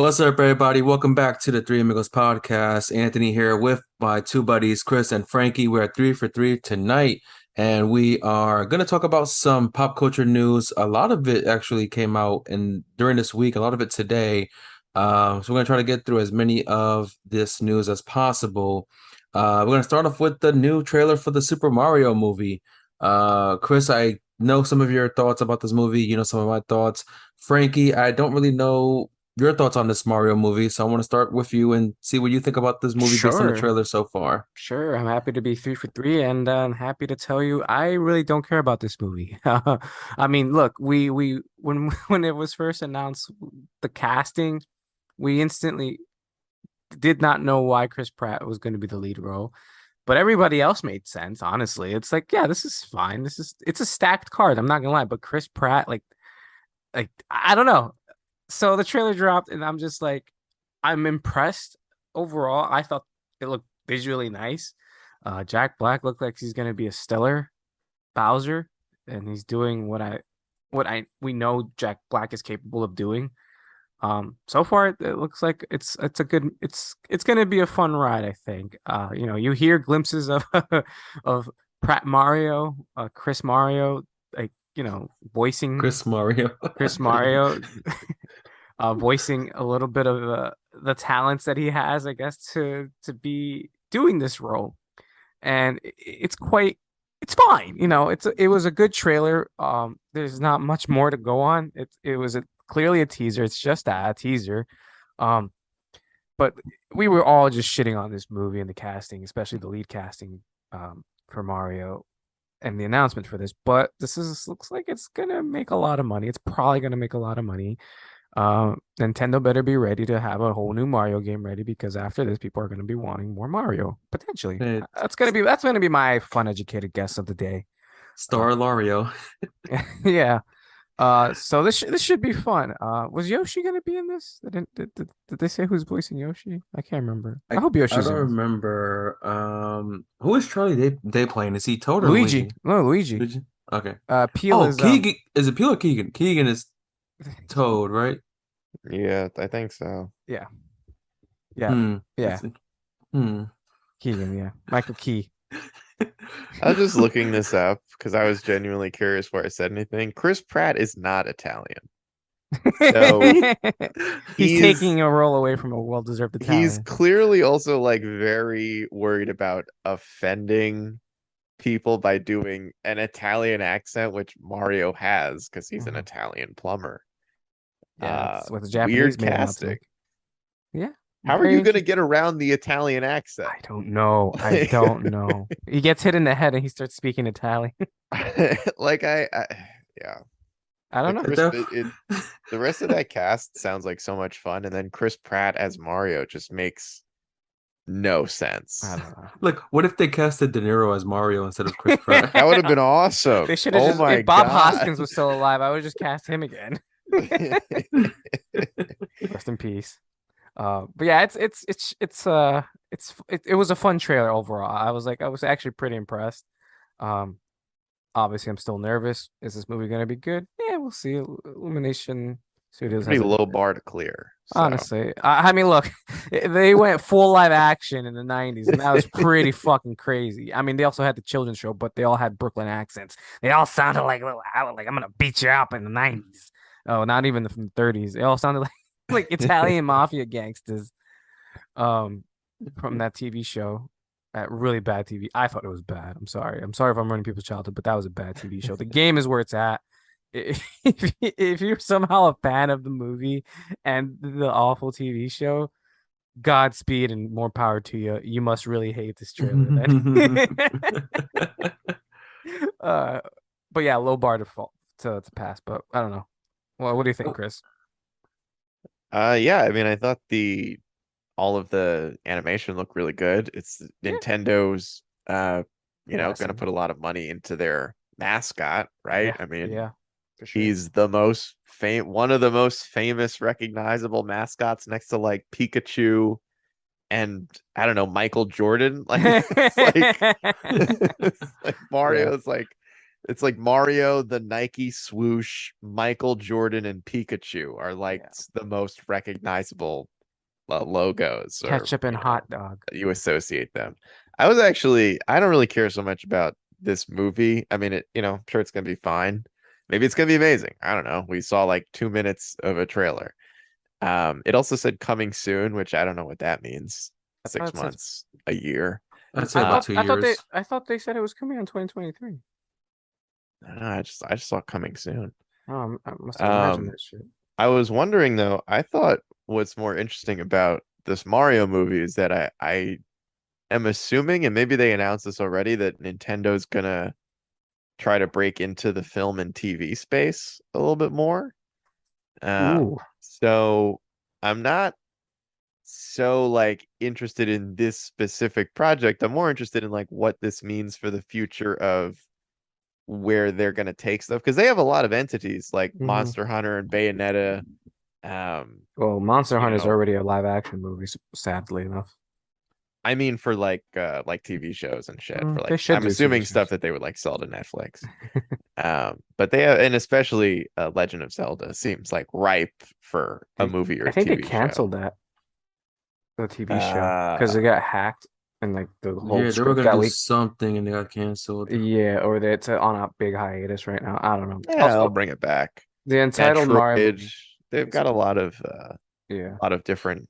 What's up, everybody? Welcome back to the Three Amigos podcast. Anthony here with my two buddies, Chris and Frankie. We're at 3 for 3 tonight, and we are going to talk about some pop culture news. A lot of it actually came out and during this week, a lot of it today. So we're going to try to get through as many of this news as possible. We're going to start off with the new trailer for the Super Mario movie. Chris, I know some of your thoughts about this movie. You know some of my thoughts. Frankie, I don't really know your thoughts on this Mario movie. So I want to start with you and see what you think about this movie based on the Sure, trailer so far. sure. I'm happy to be 3 for 3, and I'm happy to tell you I really don't care about this movie. I mean, look, we when when it was first announced, the casting, we instantly did not know why Chris Pratt was going to be the lead role, but everybody else made sense. Honestly, it's like, yeah, this is fine. It's a stacked card. I'm not gonna lie, but Chris Pratt, like I don't know. So the trailer dropped, and I'm just like, I'm impressed overall. I thought it looked visually nice. Jack Black looked like he's gonna be a stellar Bowser, and he's doing what I we know Jack Black is capable of doing. So far it looks like it's a good it's gonna be a fun ride, I think. You hear glimpses of of Pratt Mario, Chris Mario, like voicing Chris Mario. Chris Mario, voicing a little bit of the talents that he has, I guess, to be doing this role. And it's fine. It was a good trailer. There's not much more to go on. It was clearly a teaser. It's just that, a teaser. Um, but we were all just shitting on this movie and the casting, especially the lead casting for Mario and the announcement for this. But looks like it's gonna make a lot of money. It's probably gonna make a lot of money. Nintendo better be ready to have a whole new Mario game ready, because after this, people are going to be wanting more Mario potentially. It, That's gonna be my fun, educated guess of the day. Uh, Star Lario. yeah. So this should be fun. Was Yoshi gonna be in this? Did they say who's voicing Yoshi? I can't remember. I I hope I Yoshi's don't in this. remember. Who is Charlie Day playing? Is he Toad or Luigi. Luigi? No, Luigi. Luigi? Okay. Peel Oh, is Keegan. Is it Peel or Keegan? Keegan is Toad, right? Yeah, I think so. yeah, yeah, Hmm. yeah. Hmm. Keegan, yeah. Michael Key. I was just looking this up because I was genuinely curious where I said anything. Chris Pratt is not Italian. So He's he's taking a role away from a well-deserved he's Italian. clearly also like very worried about offending people by doing an Italian accent, which Mario has because he's an Mhm. Italian plumber. Yeah, that's what the Weird Japanese made him out to casting. be. Yeah, How are very you gonna interesting. get around the Italian accent? I don't know. I don't know. He gets hit in the head and he starts speaking Italian. Like yeah. I don't But know. the rest of that cast sounds like so much fun, and then Chris Pratt as Mario just makes no I sense. don't know. Look, what if they casted De Niro as Mario instead of Chris Pratt? That would have been awesome. They should have Oh just, my if Bob God. Hoskins was still alive, I would just cast him again. Rest in peace. But yeah, it was a fun trailer overall. I was actually pretty impressed. Um, Obviously, I'm still nervous. Is this movie gonna be good? Yeah, we'll see. Illumination Studios Pretty has a low bar to clear. So honestly. I mean, look, they went full live action in the '90s, and that was pretty fucking crazy. I mean, they also had the children's show, but they all had Brooklyn accents. They all sounded like I'm gonna beat you up in the '90s. Oh, not even from the '30s. They all sounded like like Italian mafia gangsters. Um, from that TV show. That really bad TV. I thought it was bad. I'm sorry. I'm sorry if I'm ruining people's childhood, but that was a bad TV show. The game is where it's at. If you're somehow a fan of the movie and the awful TV show, Godspeed and more power to you. You must really hate this trailer then. uh, but yeah, low bar to fall to pass. But I don't know. Well, what do you think, Chris? yeah, I mean I thought the all of the animation looked really good. It's Yeah, Nintendo's gonna investment. put a lot of money into their mascot, right? Yeah, I mean, yeah, for sure. he's the most one of the most famous recognizable mascots next to like Pikachu and I don't know, Michael Jordan. Like it's like it's like Yeah, Mario's like It's like Mario, the Nike swoosh, Michael Jordan, and Pikachu are like Yeah. the most recognizable logos, or Ketchup and hot dog. you associate them. I don't really care so much about this movie. I mean, I'm sure it's gonna be fine. Maybe it's gonna be amazing. I don't know. We saw like 2 minutes of a trailer. It also said coming soon, which I don't know what that means. I thought Six it said months, a year. I'd say I about Uh, thought two I thought they years. I thought they said it was coming in 2023. I don't know. I just saw coming soon. Oh, I must have imagined Um, that shit. I was wondering though. I thought what's more interesting about this Mario movie is that I am assuming, and maybe they announced this already, that Nintendo's gonna try to break into the film and TV space a little bit more. Ooh. So I'm not so like interested in this specific project. I'm more interested in like what this means for the future of where they're gonna take stuff, because they have a lot of entities like Hmm. Monster Hunter and Bayonetta. Um, Well, Monster you Hunter is know, already a live action movie, sadly enough. I mean for like TV shows and shit. For They like, should I'm do TV assuming stuff shows. that they would like sell to Netflix. But they have, and especially Legend of Zelda seems like ripe for a They, movie or I a think they TV show. canceled the TV show because Uh, it got hacked and like the whole Yeah, they were script gonna got do leaked. something and they got canceled. Yeah, or it's on a big hiatus right now. I don't know. yeah, I'll Also, bring it back. the Untitled Mario Metroid. movie. They've Is, got yeah. a lot of different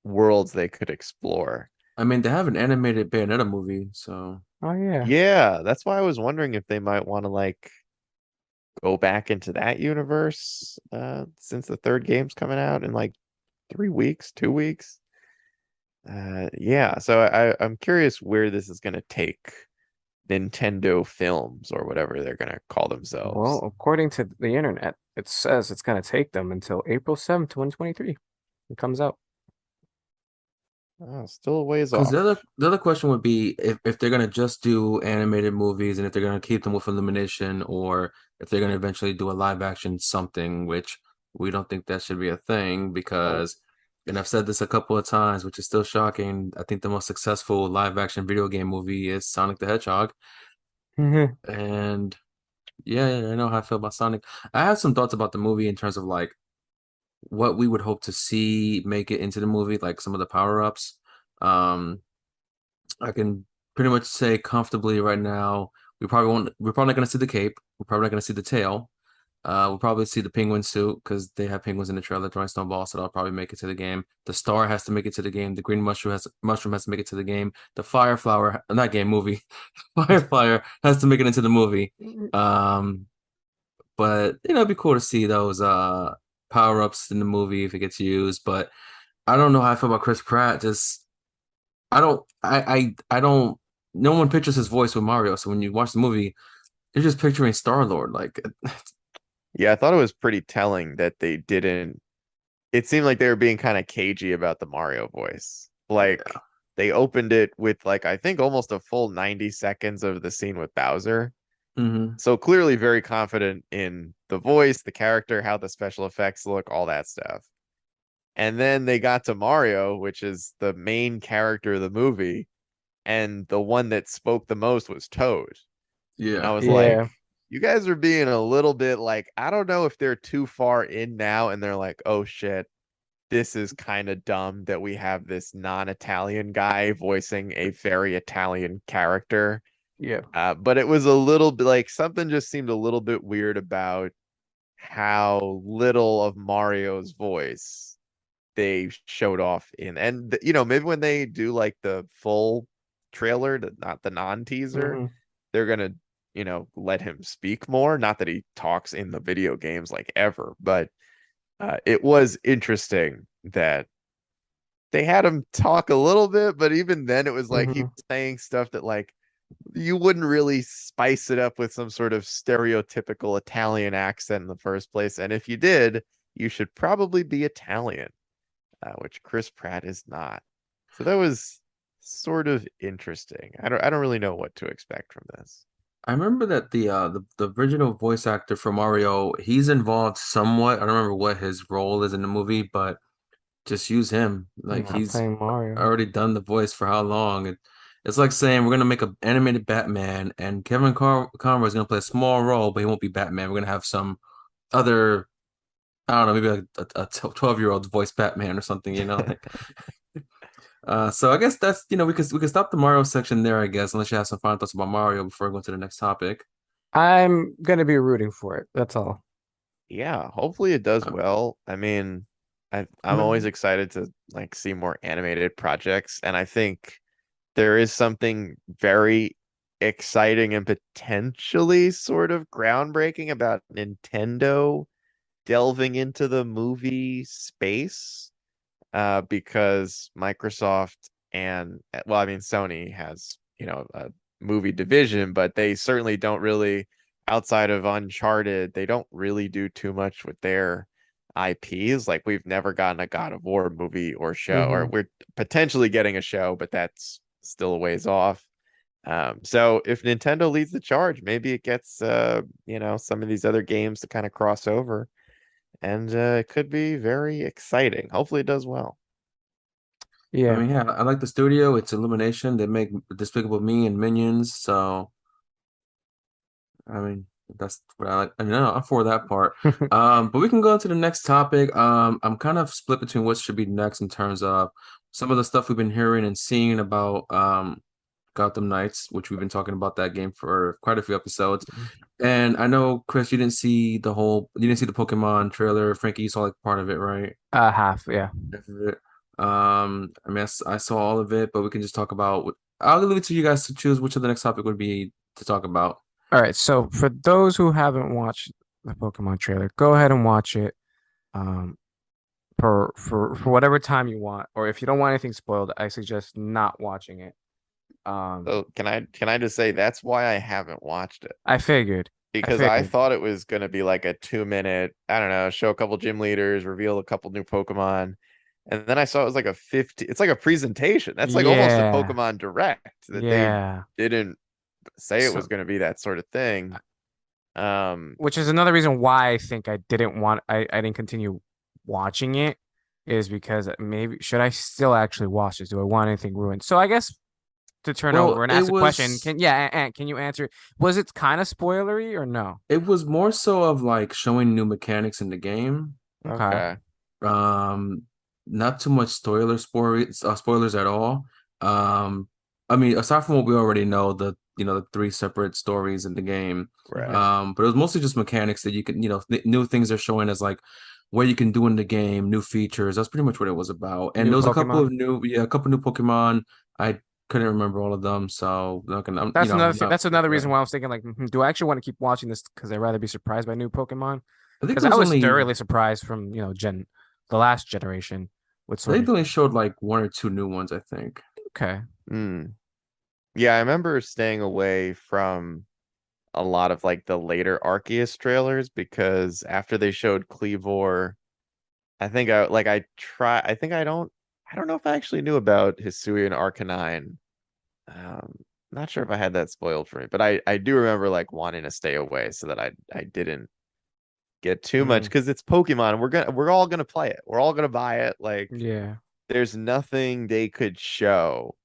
worlds they could explore. I mean, they have an animated Bayonetta movie, so Oh yeah. Yeah, that's why I was wondering if they might want to like go back into that universe, since the third game's coming out in like 3 weeks, 2 weeks. Yeah, so I'm curious where this is gonna take Nintendo Films, or whatever they're gonna call Well, themselves. according to the internet, it says it's gonna take them until April 7th, 2023. It comes out. Oh, still a ways because off. the other question would be if they're gonna just do animated movies and if they're gonna keep them with Illumination or if they're gonna eventually do a live action something, which we don't think that should be a thing Oh, because, and I've said this a couple of times, which is still shocking. I think the most successful live action video game movie is Sonic the Hedgehog, and yeah, I know how I feel about Sonic. I have some thoughts about the movie in terms of like what we would hope to see make it into the movie, like some of the power ups. Um, I can pretty much say comfortably right now, we're probably not gonna see the cape. We're probably not gonna see the tail. We'll probably see the penguin suit because they have penguins in the trailer throwing snowballs, so that'll probably make it to the game. The star has to make it to the game. The green mushroom has to make it to the game. The fire flower, not game movie. Firefly has to make it into the movie. Um, but it'd be cool to see those power-ups in the movie if it gets used. But I don't know how I feel about Chris Pratt. Just I don't. No one pictures his voice with Mario, so when you watch the movie, you're just picturing Star-Lord. Like, yeah, I thought it was pretty telling that they didn't. It seemed like they were being kind of cagey about the Mario voice. Like yeah. they opened it with like I think almost a full 90 seconds of the scene with Bowser. Hmm. So clearly very confident in the voice, the character, how the special effects look, all that stuff. And then they got to Mario, which is the main character of the movie, and the one that spoke the most was Toad. And I Yeah. was like, Yeah. you guys are being a little bit like, I don't know if they're too far in now and they're like, oh shit, this is kind of dumb that we have this non-Italian guy voicing a very Italian character. Yeah. But it was a little bit like something just seemed a little bit weird about how little of Mario's voice they showed off in. And maybe when they do like the full trailer, not the non-teaser, Hmm. they're gonna, let him speak more. Not that he talks in the video games like ever, but it was interesting that they had him talk a little bit, but even then it was like he Hmm. was saying stuff that like you wouldn't really spice it up with some sort of stereotypical Italian accent in the first place. And if you did, you should probably be Italian, which Chris Pratt is not. So that was sort of interesting. I don't really know what to expect from this. I remember that the original voice actor for Mario, he's involved somewhat. I don't remember what his role is in the movie, but just use him. Like Not he's playing Mario. already done the voice for how long? It's like saying we're gonna make an animated Batman, and Conroy is gonna play a small role, but he won't be Batman. We're gonna have some other, I don't know, maybe like a 12-year-old voice Batman or something, you know? Like, so I guess that's, we could stop the Mario section there, I guess, unless you have some final thoughts about Mario before we go to the next topic. I'm gonna be rooting for it. That's all. Yeah, hopefully it does Uh, well. I mean, I I'm always mean, excited to like see more animated projects, and I think there is something very exciting and potentially sort of groundbreaking about Nintendo delving into the movie space, because Microsoft and well, I mean, Sony has, a movie division, but they certainly don't really, outside of Uncharted, they don't really do too much with their IPs. Like we've never gotten a God of War movie or show, or Hmm. we're potentially getting a show, but that's still a ways off. So if Nintendo leads the charge, maybe it gets some of these other games to kind of cross over, and it could be very exciting. Hopefully it does well. I Yeah. mean, yeah, I like the studio. It's Illumination. They make Despicable Me and Minions, so I mean, that's what I like. I mean, I'm for that part. But we can go to the next topic. I'm kind of split between what should be next in terms of some of the stuff we've been hearing and seeing about Gotham Knights, which we've been talking about that game for quite a few episodes. And I know, Chris, you didn't see the Pokemon trailer. Frankie, you saw like part of it, right? Half, yeah. Half of it. I mean, I saw all of it, but we can just talk about. I'll leave it to you guys to choose which of the next topic would be to talk about. All right, so for those who haven't watched the Pokemon trailer, go ahead and watch it. Um, for whatever time you want, or if you don't want anything spoiled, I suggest not watching it. Um, So can I just say that's why I haven't watched it, I figured, I because I figured, thought it was gonna be like a 2 minute, I don't know, show a couple gym leaders, reveal a couple new Pokemon, and then I saw it was like a 50. It's like a presentation. That's like almost a yeah, Pokemon Direct that they yeah. didn't say it was So, gonna be that sort of thing. Um, which is another reason why I think I didn't continue watching it, is because maybe should I still actually watch this? Do I want anything ruined? So I guess to turn over Well, and it ask a question, was can you answer? Was it kind of spoilery or no? it was more so of like showing new mechanics in the game. Okay. okay, Um, Not too much spoilers at all. Um, I mean, aside from what we already know, the three separate stories in the game. Hmm. right. But it was mostly just mechanics that you can, new things they're showing as like what you can do in the game, new features. That's pretty much what it was about. And New there was a couple Pokemon. of a couple new Pokemon. I couldn't remember all of them, so not gonna, That's another I'm thing. not That's another reason there. why I was thinking like, do I actually want to keep watching this? Because I'd rather be surprised by new Pokemon. I think Because there I was was only thoroughly surprised from the last generation with I think Sword. they only showed like one or two new ones, I think. Okay. Mm. Yeah, I remember staying away from a lot of like the later Arceus trailers, because after they showed Cleavor, I think I don't know if I actually knew about Hisuian Arcanine. Um, Not sure if I had that spoiled for me, but I do remember like wanting to stay away so that I didn't get too much, Mm, because it's Pokemon. We're all gonna play it. We're all gonna buy it. Like yeah. there's nothing they could show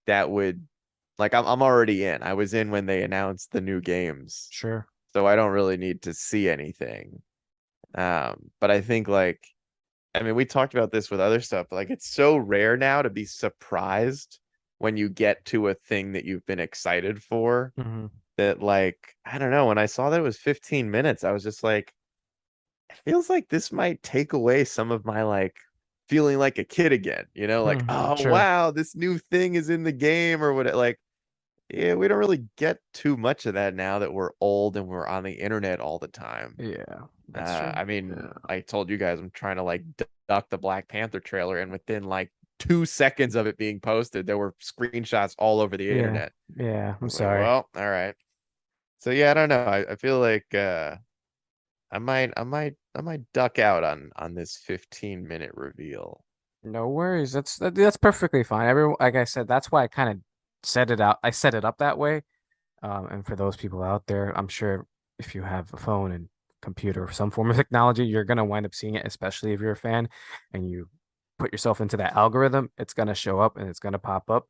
that would, like, I'm already in. I was in when they announced the new games, Sure. so I don't really need to see anything. But I think like, I mean, we talked about this with other stuff, but like it's so rare now to be surprised when you get to a thing that you've been excited for, Hmm. that like, I don't know, when I saw that it was 15 minutes, I was just like, it feels like this might take away some of my like feeling like a kid again, like, Hmm. oh Sure. wow, this new thing is in the game or what, like, yeah, we don't really get too much of that now that we're old and we're on the internet all the time. Yeah. That's true. I mean, Yeah. I told you guys I'm trying to like duck the Black Panther trailer, and within like 2 seconds of it being posted, there were screenshots all over the Yeah. internet. Yeah. I I'm was like, sorry. well, all right. So yeah, I don't know. I feel like I might duck out on this 15-minute reveal. No worries. That's perfectly fine. Everyone, like I said, that's why I kind of set it out. I set it up that way. And for those people out there, I'm sure if you have a phone and computer or some form of technology, you're gonna wind up seeing it, especially if you're a fan and you put yourself into that algorithm, it's gonna show up and it's gonna pop up.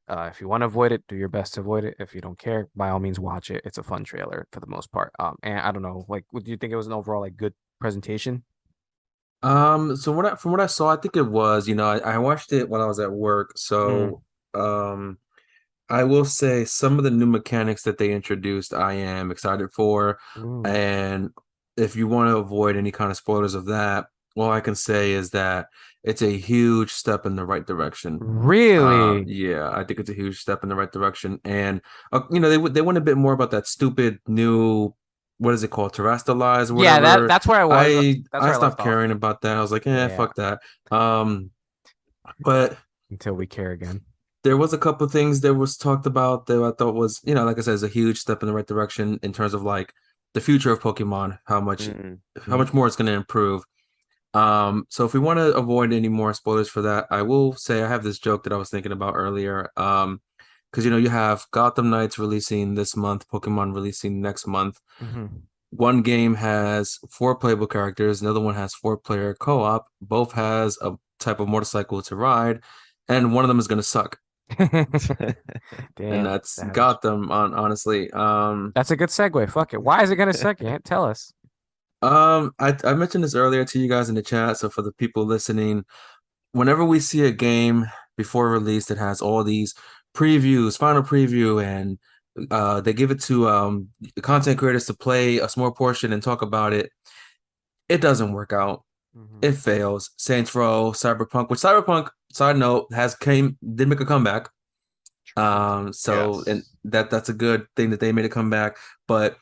If you want to avoid it, do your best to avoid it. If you don't care, by all means, watch it. It's a fun trailer for the most part. And I don't know, like, do you think it was an overall like good presentation? So from what I saw, I think it was, I watched it when I was at work. Mm. So, um, I will say some of the new mechanics that they introduced, I am excited for. Ooh. And if you want to avoid any kind of spoilers of that, all I can say is that it's a huge step in the right direction. Really? Yeah, I think it's a huge step in the right direction. And they went a bit more about that stupid new, what is it called, terrestrialize or Yeah, whatever. that's where I was. That's I where I left stopped off. caring about that. I was like, Yeah, fuck that. Um, but until we care again. there was a couple things that was talked about that I thought was, like I said, is a huge step in the right direction in terms of like the future of Pokemon, Mm. how much more it's going to improve. So if we want to avoid any more spoilers for that, I will say I have this joke that I was thinking about earlier. Because you have Gotham Knights releasing this month, Pokemon releasing next month. Hmm. One game has four playable characters, another one has four-player co-op. Both has a type of motorcycle to ride, and one of them is going to suck, and Damn, that's savage. Gotham. Honestly, That's a good segue. Fuck it. Why is it gonna suck? You can't tell us. I mentioned this earlier to you guys in the chat. So for the people listening, whenever we see a game before release that has all these previews, final preview, and they give it to content creators to play a small portion and talk about it, it doesn't work out. Hmm. It fails. Saints Row, Cyberpunk, which Cyberpunk, side note, did make a comeback. True. So and Yes. that's a good thing that they made a comeback, but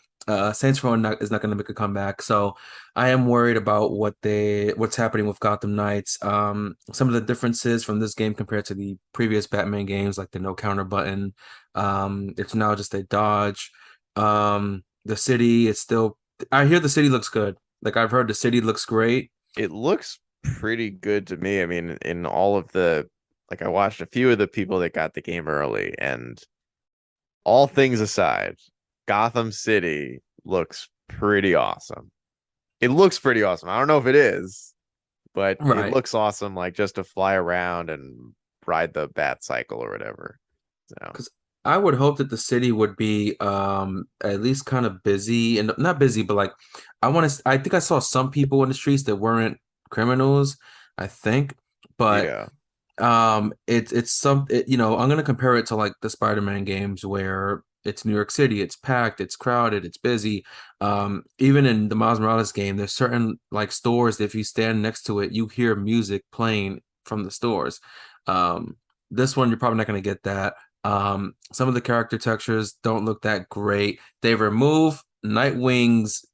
Saints Row is not going to make a comeback. So I am worried about what's happening with Gotham Knights. Some of the differences from this game compared to the previous Batman games, like the no counter button. It's now just a dodge. The city, it's still. I hear the city looks good. Like I've heard the city looks great. It looks pretty good to me. I mean, in all of the like I watched a few of the people that got the game early, and all things aside, Gotham City looks pretty awesome. It looks pretty awesome. I don't know if it is, but it Right. looks awesome, like just to fly around and ride the bat cycle or whatever. So Because I would hope that the city would be at least kind of busy and not busy, but like I think I saw some people in the streets that weren't criminals, I think. But yeah. I'm gonna compare it to like the Spider-Man games where it's New York City, it's packed, it's crowded, it's busy. Even in the Miles Morales game, there's certain like stores that if you stand next to it, you hear music playing from the stores. Um, this one you're probably not gonna get that. Some of the character textures don't look that great. They remove Nightwing's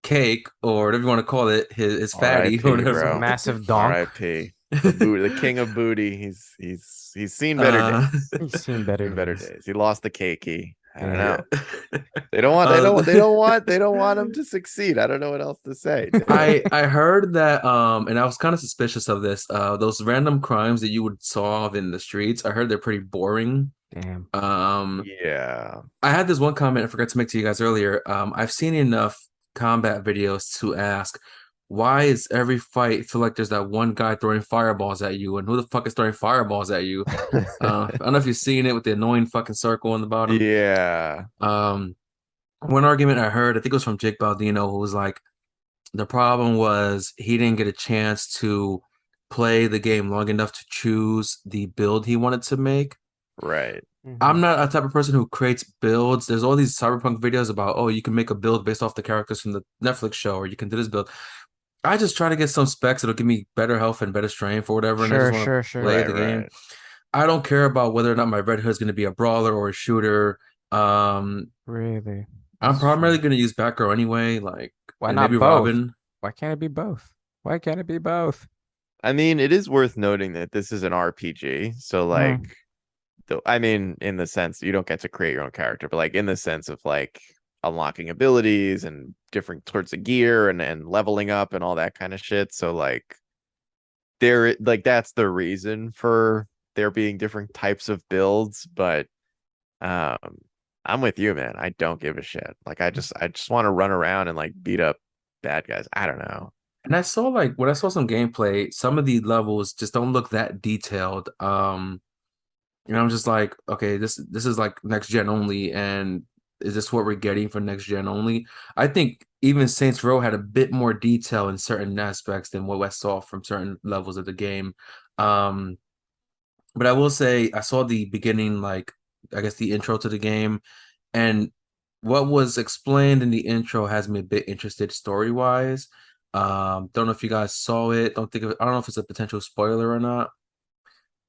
cake or whatever you want to call it, his fatty or R.I.P. whatever. bro. Massive donk. R.I.P. The king of booty. He's seen better uh, days. You've seen better Seen better days. days. He lost the cakey. I don't Damn. know. yeah. They don't want Uh, they don't want him to succeed. I don't know what else to say. Damn. I heard that and I was kind of suspicious of this. Those random crimes that you would solve in the streets, I heard they're pretty boring. Damn. Um, Yeah. I had this one comment I forgot to make to you guys earlier. I've seen enough combat videos to ask, why is every fight feel like there's that one guy throwing fireballs at you, and who the fuck is throwing fireballs at you? I don't know if you've seen it with the annoying fucking circle on the bottom. Yeah. Um, one argument I heard, I think it was from Jake Baldino, who was like, the problem was he didn't get a chance to play the game long enough to choose the build he wanted to make. Right. I'm Hmm. not a type of person who creates builds. There's all these cyberpunk videos about, oh, you can make a build based off the characters from the Netflix show, or you can do this build. I just try to get some specs that'll give me better health and better strength or whatever, and I just Sure, want to sure, sure. play Right, the game. right. I don't care about whether or not my Red Hood is going to be a brawler or a shooter. Um, Really? I'm That's primarily strange. going to use Batgirl anyway, like, Why and maybe not both? Robin. Why can't it be both? Why can't it be both? I mean, it is worth noting that this is an RPG. So like Mm. I mean, in the sense you don't get to create your own character, but like in the sense of like unlocking abilities and different sorts of gear and leveling up and all that kind of shit. So like like that's the reason for there being different types of builds, but um I'm with you, man. I don't give a shit. Like I just want to run around and like beat up bad guys. I don't know. And I saw like when I saw some gameplay, some of the levels just don't look that detailed. And I'm just like, okay, this is like next gen only, and is this what we're getting for next gen only? I think even Saints Row had a bit more detail in certain aspects than what I saw from certain levels of the game. Um, but I will say I saw the beginning, like I guess the intro to the game, and what was explained in the intro has me a bit interested story wise. Don't know if you guys saw it. I don't know if it's a potential spoiler or not.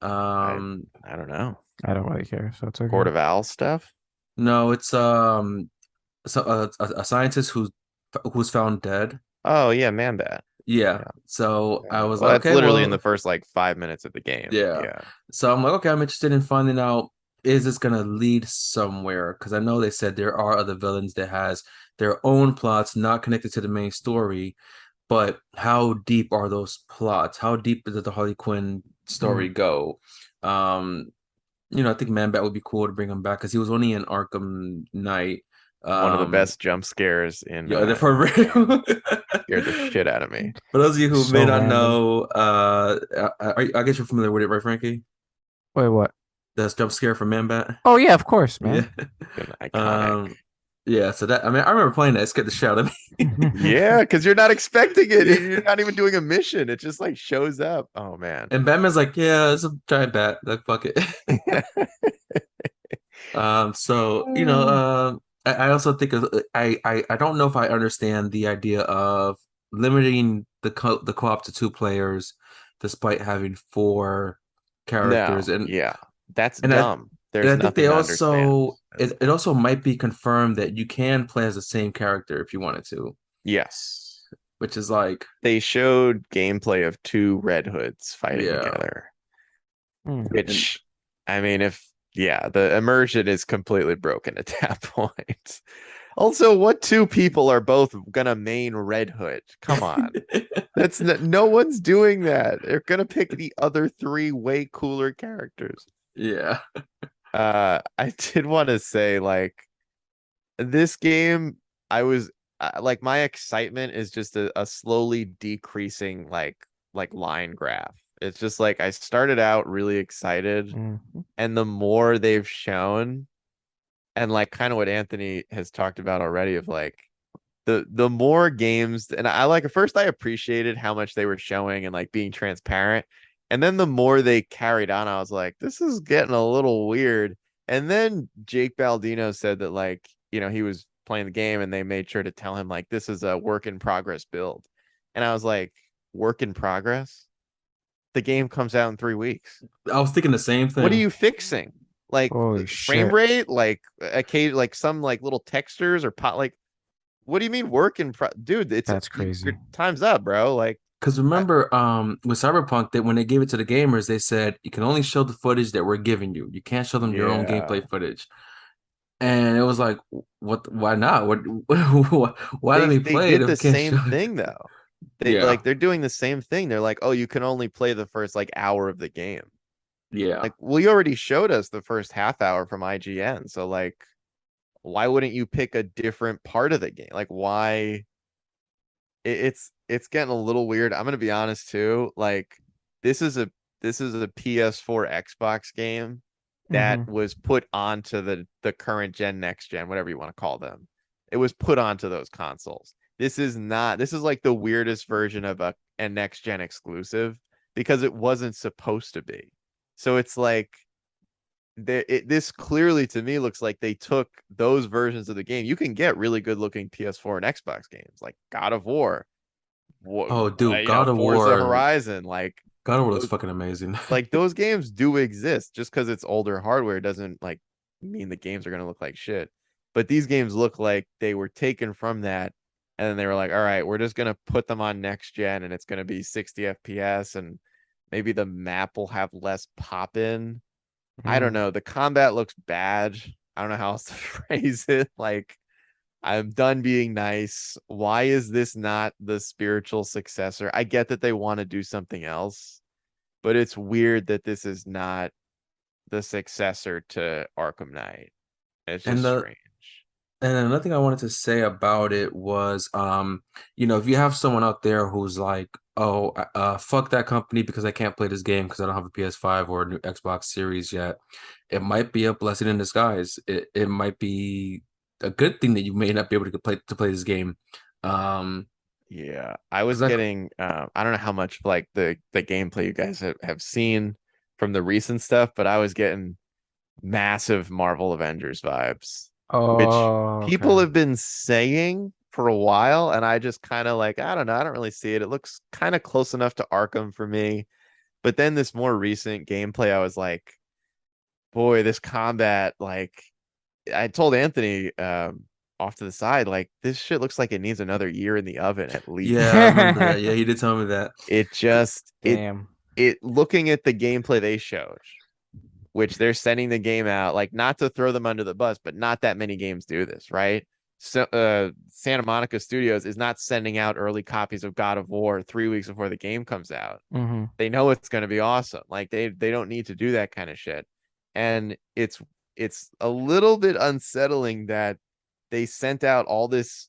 I Um, I don't know. I don't really care, so it's Court okay. of Owls stuff. no, it's so, a scientist who's found dead. Oh yeah, Man Bat. Yeah. Yeah. So I Yeah. was Well, like, that's okay, literally in the well, first like 5 minutes of the game. yeah. Yeah. So I'm like, okay, I'm interested in finding out is this gonna lead somewhere? Because I know they said there are other villains that has their own plots not connected to the main story, but how deep are those plots? How deep does the Harley Quinn story go? Um, I think Man Bat would be cool to bring him back because he was only in Arkham Knight. One of the Um, best jump scares yeah, they're in for the game. real. Scared the shit out of me. For those of you who may So not random. know, I guess you're familiar with it, right, Frankie? Wait, what? That's jump scare from Man Bat. Oh yeah, of course, Yeah. man. Been iconic. Um, yeah, so that I mean I remember playing that, it scared the shit out of me. Yeah, because you're not expecting it. Yeah. You're not even doing a mission. It just like shows up. Oh man. And Batman's like, yeah, it's a giant bat. Like fuck it. So I also think I don't know if I understand the idea of limiting the co-op to two players despite having four characters, No, and yeah. That's and I dumb. and There's I think they nothing to understand. also it also might be confirmed that you can play as the same character if you wanted to, Yes. which is like, They showed gameplay of two Red Hoods fighting yeah. together, And which, I mean, yeah, the immersion is completely broken at that point. Also, what two people are both gonna main Red Hood? Come on. No one's doing that. They're gonna pick the other three way cooler characters. yeah. I did want to say, like, this game, I was like, my excitement is just a slowly decreasing like line graph. It's just like I started out really excited, Mhm. and the more they've shown, and like kind of what Anthony has talked about already, of like the more games, and I like, at first I appreciated how much they were showing and like being transparent, and then the more they carried on, I was like, this is getting a little weird. And then Jake Baldino said that, like, he was playing the game and they made sure to tell him like this is a work in progress build, and I was like, work in progress? The game comes out in 3 weeks. I was thinking the same What are thing. you fixing? Like Holy frame shit. rate, like like some like little textures or pot, like, what do you mean work in dude? That's Your crazy. time's up, bro. Like, Because I, remember, with Cyberpunk, that when they gave it to the gamers, they said you can only show the footage that we're giving you. You can't show them your own yeah, gameplay footage. And it was like, what? Why not? Why let me they play it did if we the can't same show it? thing though. Yeah, They're doing the same thing. They're like, oh, you can only play the first like hour of the game. yeah. Like, well, you already showed us the first half hour from IGN, so like, why wouldn't you pick a different part of the game? Like, why? It's getting a little weird. I'm gonna be honest too. Like, this is a PS4 Xbox game that Hmm. was put onto the current gen, next gen, whatever you want to call them. It was put onto those consoles. This is not. This is like the weirdest version of a next gen exclusive, because it wasn't supposed to be. So it's like, this clearly to me looks like they took those versions of the game. You can get really good looking PS4 and Xbox games like God of War, Oh, dude, God of Forza War. Horizon, like God of War looks those, fucking amazing. those games do exist. Just because it's older hardware doesn't like mean the games are gonna look like shit. But these games look like they were taken from that, and then they were like, all right, we're just gonna put them on next gen, and it's gonna be 60 FPS, and maybe the map will have less pop in. I don't know. The combat looks bad. I don't know how else to phrase it. Like, I'm done being nice. Why is this not the spiritual successor? I get that they want to do something else, but it's weird that this is not the successor to Arkham Knight. It's just And strange. And then another thing I wanted to say about it was, if you have someone out there who's like, oh, fuck that company because I can't play this game because I don't have a PS5 or a new Xbox Series yet, it might be a blessing in disguise. It might be a good thing that you may not be able to play this game. Um, Yeah, I was because I, getting I don't know how much like the gameplay you guys have seen from the recent stuff, but I was getting massive Marvel Avengers vibes, which Oh, people okay. have been saying for a while, and I just kind of like, I don't know, I don't really see it. It looks kind of close enough to Arkham for me. But then this more recent gameplay, I was like, boy, this combat, like I told Anthony off to the side, like this shit looks like it needs another year in the oven at yeah, I least. remember that. Yeah, he did tell me that. It just Damn. it looking at the gameplay they showed, which they're sending the game out, like not to throw them under the bus, but not that many games do this, right? So Santa Monica Studios is not sending out early copies of God of War 3 weeks before the game comes out. Hmm. They know it's going to be awesome. Like they don't need to do that kind of shit. And it's a little bit unsettling that they sent out all these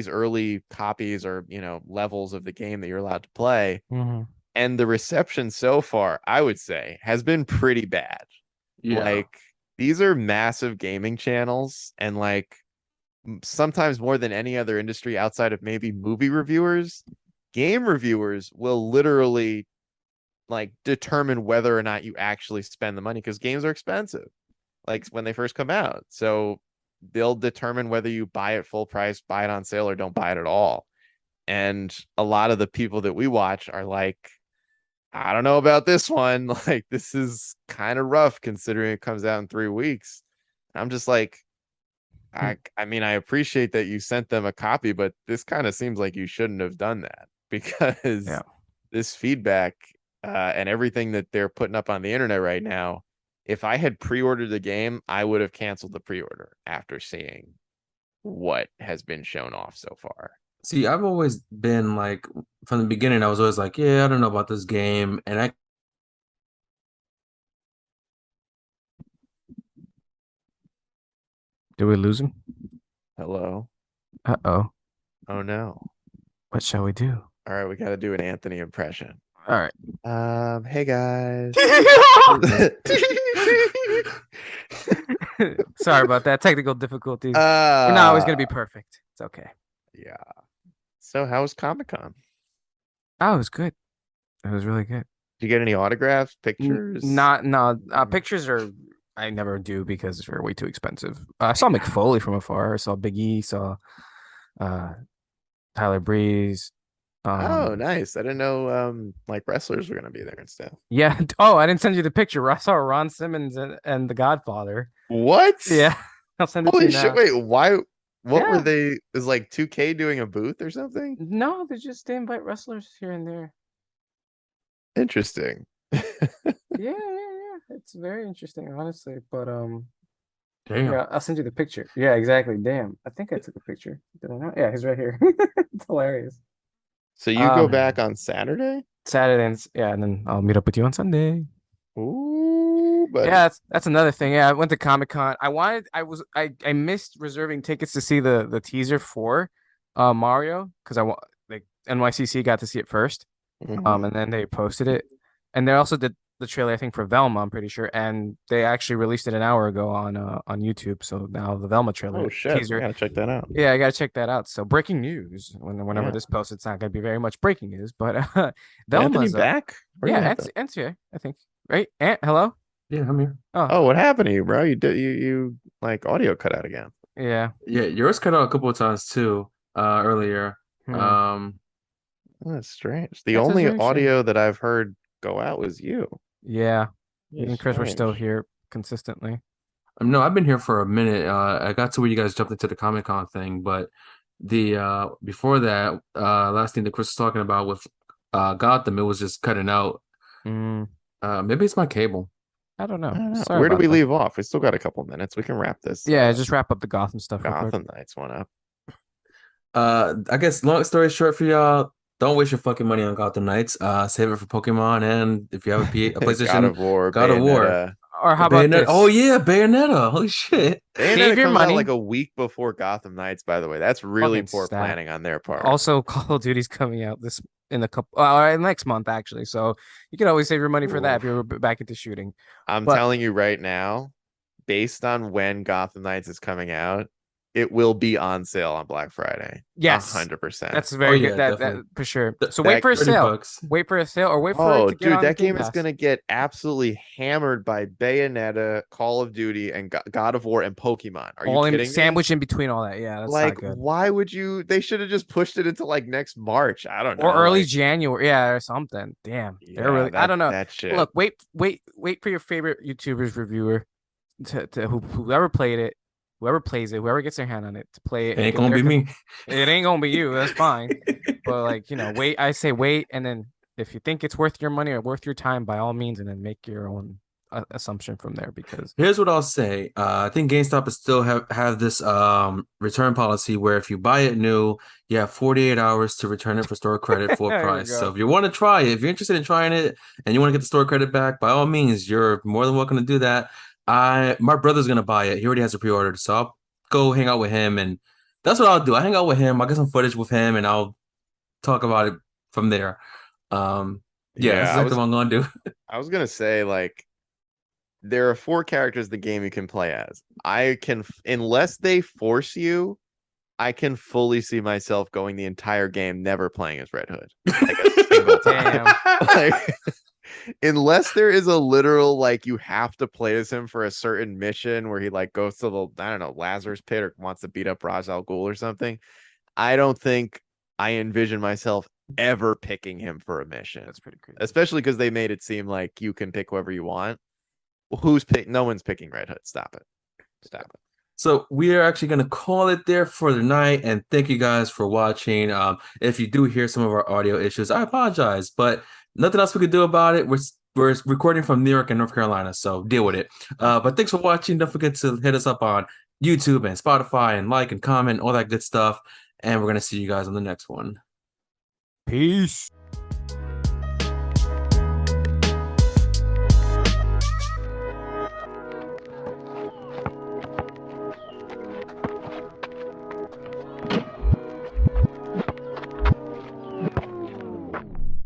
early copies or levels of the game that you're allowed to play, Hmm. and the reception so far, I would say, has been pretty bad. Yeah. Like these are massive gaming channels, and like sometimes more than any other industry outside of maybe movie reviewers, game reviewers will literally like determine whether or not you actually spend the money, because games are expensive like when they first come out. So they'll determine whether you buy it full price, buy it on sale, or don't buy it at all. And a lot of the people that we watch are like, I don't know about this one. Like, this is kind of rough considering it comes out in 3 weeks. I'm just like, I mean, I appreciate that you sent them a copy, but this kind of seems like you shouldn't have done that Yeah. because this feedback and everything that they're putting up on the internet right now, if I had pre-ordered the game, I would have canceled the pre-order after seeing what has been shown off so far. See, I've always been like from the beginning, I was always like, yeah, I don't know about this game. And I Did we lose him? Hello. Uh-oh. Oh no. What shall we do? All right, we got to do an Anthony impression. All right. Hey guys. Sorry about that. Technical difficulties. We're not always uh gonna be perfect. It's okay. yeah. So how was Comic-Con? Oh, it was good. It was really good. Did you get any autographs, pictures? Not no pictures are I never do because they're way too expensive. I saw McFoley from afar. I saw Big E. Saw uh Tyler Breeze. Oh, nice. I didn't know like wrestlers were gonna be there and stuff. Yeah. Oh, I didn't send you the picture. I saw Ron Simmons and The Godfather. What? Yeah, I'll send it to you Holy shit. now. Wait, why what were Yeah. they? Is like 2K doing a booth or something? No, they invite wrestlers here and there. Interesting. Yeah. It's very interesting, honestly. But damn. yeah, I'll send you the picture. Yeah, exactly. Damn. I think I took a picture. Did I not? Yeah, he's right here. It's hilarious. So you go Man. back on Saturday? Saturday yeah, and then I'll meet up with you on Sunday. Ooh, buddy. Yeah, that's another thing. Yeah, I went to Comic-Con. I missed reserving tickets to see the teaser for Mario because I want like NYCC got to see it first. Mhm. And then they posted it. And they also did the trailer, I think, for Velma, I'm pretty sure. And they actually released it an hour ago on YouTube. So now the Velma trailer Oh shit, I teaser. gotta check that out. Yeah, I gotta check that out. So breaking news. Whenever Yeah. this posts, it's not gonna be very much breaking news, but Anthony Velma's back? Where you yeah, at though? Antia, I think. Right? Ant, hello? Yeah, I'm here. Oh, Oh, what happened to you, bro? You like audio cut out again. yeah. Yeah, yours cut out a couple of times too, earlier. Hmm. Um, Oh, that's strange. The That's only very strange. audio that I've heard go out was you. Yeah. Me That's and Chris were still strange. here consistently. no, I've been here for a minute. I got to where you guys jumped into the Comic-Con thing, but the before that, last thing that Chris was talking about with Gotham, it was just cutting out. Mm, Maybe it's my cable. I don't I know. don't know. Sorry Where do about we that. leave off? We still got a couple minutes. We can wrap this Yeah, just wrap up the Gotham stuff real quick. Gotham Knights one up. I guess long story short for y'all, don't waste your fucking money on Gotham Knights. Save it for Pokemon, and if you have a God PlayStation, of War, God of War. Bayonetta. Or how about this? Oh yeah, Bayonetta. Holy shit. Bayonetta Save your comes out money. like a week before Gotham Knights, by the way. That's really Fucking poor stat. planning on their part. Also, Call of Duty's coming out next month actually, so you can always save your money for that if you're back into shooting. I'm But telling you right now, based on when Gotham Knights is coming out, it will be on sale on Black Friday. yes, 100%. that's very good. Yeah, That definitely. for sure. So that wait for a 30 sale. bucks. Wait for a sale, or wait for it Oh, to get dude, on that Game game is Pass. gonna get absolutely hammered by Bayonetta, Call of Duty, and God of War and Pokemon. Are you all in kidding me? sandwich in between all that. Yeah, that's Like, not good. why would you? They should have just pushed it into like next March. I don't know. Or early like, January, yeah, or something. Damn, they're yeah, really. I don't know. that shit. Look, wait for your favorite YouTuber's reviewer to whoever played it, whoever plays it, whoever gets their hand on it to play it. It ain't give gonna their be me. It ain't gonna be you. That's fine. But like, wait. I say wait, and then if you think it's worth your money or worth your time, by all means, and then make your own assumption from there. Because Here's what I'll say. I think GameStop is still have this return policy where if you buy it new, you have 48 hours to return it for store credit full There we price. So go. if you want to try it, if you're interested in trying it and you want to get the store credit back, by all means, you're more than welcome to do that. My brother's gonna buy it. He already has it pre-ordered, so I'll go hang out with him, and that's what I'll do. I hang out with him. I'll get some footage with him, and I'll talk about it from there. Yeah, that's Yeah, exactly what I'm gonna do. I was gonna say like there are 4 characters in the game you can play as. I can, unless they force you, I can fully see myself going the entire game never playing as Red Hood. Like a single time. Damn. Like, unless there is a literal like you have to play as him for a certain mission where he like goes to the, I don't know, Lazarus pit or wants to beat up Ra's al Ghul or something. I don't think I envision myself ever picking him for a mission. That's pretty crazy. Especially because they made it seem like you can pick whoever you want. Well, no one's picking Red Hood. Stop it. Stop it. So we are actually going to call it there for the night, and thank you guys for watching. If you do hear some of our audio issues, I apologize, but nothing else we could do about it. We're recording from New York and North Carolina, so deal with it. But thanks for watching. Don't forget to hit us up on YouTube and Spotify and like and comment, all that good stuff. And we're going to see you guys on the next one. Peace.